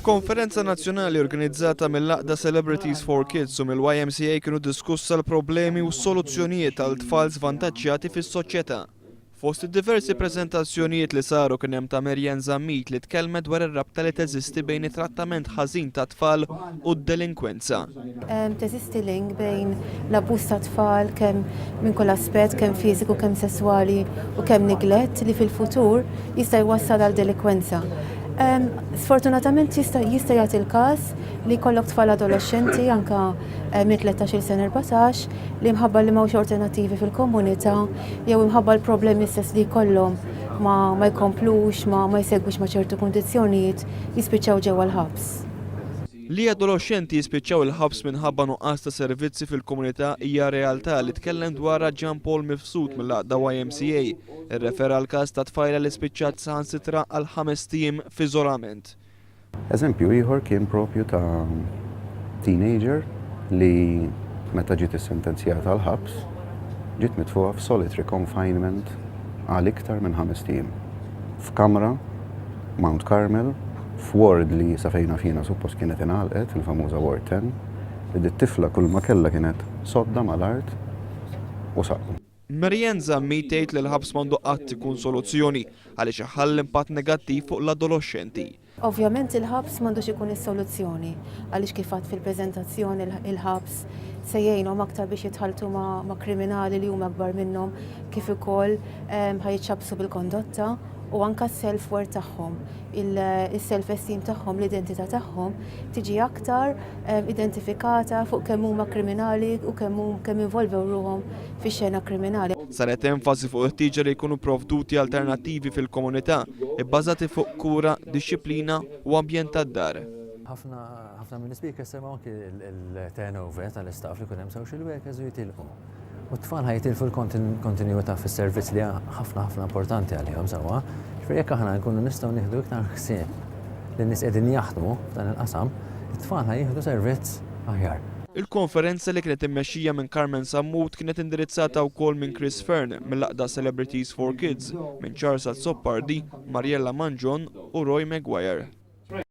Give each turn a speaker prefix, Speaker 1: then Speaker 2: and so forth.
Speaker 1: Konferenza nazzjonali organizzata mill-Laqda Celebrities for Kids u mill-YMCA kienu diskussa l-problemi u s-soluzzjonijiet għal tfal żvantaġġjati fis-soċjetà. Fost id-diversi preżentazzjonijiet li saru kien hemm ta' Marjan Zammit li tkellmet dwar ir-rabta li teżisti bejn it-trattament ħażin ta' tfal u d-delinkwenza.
Speaker 2: Teżisti link bejn l-abbuż ta' tfal kemm minn kull aspett, kemm fiżiku, kemm sesswali u kemm neglett li fil-futur jista' jwassal għal delikwenza. Sfortunatament jista' jagħti l-każ li jkollok tfal adolescenti anke minn 13 sena 14 li mħabba li m'hawnx alternattivi fil-komunità jew imħabba l-problemi stess li jkollhom ma jkomplux, ma jsegwux ma' ċertu kundizzjonijiet jispiċċaw ġewwa l-ħabs.
Speaker 1: Li adolescenti jispiċċaw il-ħabs minħabba nuqqas ta' servizzi fil-komunità hija realtà li tkellem dwarha Jean Paul Mifsud mill-Laqda YMCA, irrefera għal każ ta' tfajla li spiċċat saħansitra għal 5 tiem f'iżolament.
Speaker 3: Eżempju ieħor kien propju ta' teenager li meta ġiet issentenzjata għal ħabs ġiet mitfuqa f'solitary confinement għal iktar minn 5 tiem. F'kamra Mount Carmel, f'ward li sa fejna fina suppost kienet ingħalqet, il-famuża Ward 10, li dit-tifla kull ma kellha kienet sodda mal-art u saqqa.
Speaker 1: Marjan Zammit tgħid li l-ħabs m'għandu qatt ikun soluzzjoni għaliex iħall impatt negattiv fuq l-adolescenti.
Speaker 2: Ovvjament il-ħabs m'għandux ikun is-soluzzjoni għaliex kif għadt fil-preżentazzjoni il-ħabs se jgħinhom aktar biex jitħalltu ma' kriminali li huma akbar minnhom kif ukoll ħajċabsu bil-kondotta u anke s-self-worth tagħhom, il-self-esteem tagħhom, l-identità tagħhom tiġi aktar identifikata fuq kemm huma kriminali u kemm involvew ruhom fix-xena kriminali.
Speaker 1: Saret enfasi fuq il-ħtieġa li jkunu provduti alternattivi fil-komunità ibbażati fuq kura, dixxilpina u ambjent tad-dar.
Speaker 4: ħafna mill-speakers semgħu anke il-turnover tal-istaff li kun hemm social workers u jitilqu. U t-tfal ħajtilfu l-kontinuità fis-servizz li ħafna importanti għalihom sewwa. Ġifieri jekk aħna nkunu nistgħu nieħdu iktar ħsieb li nies qegħdin jaħdmu f'dan il-qasam, it-tfal ħajjieħdu servizz aħjar.
Speaker 1: Il-konferenza li kienet immexxija minn Carmen Sammut kienet indirizzata wkoll minn Chris Fern mill-Laqda Celebrities for Kids, minn Charles Azzopardi, Mariella Manjon u Roy Maguire.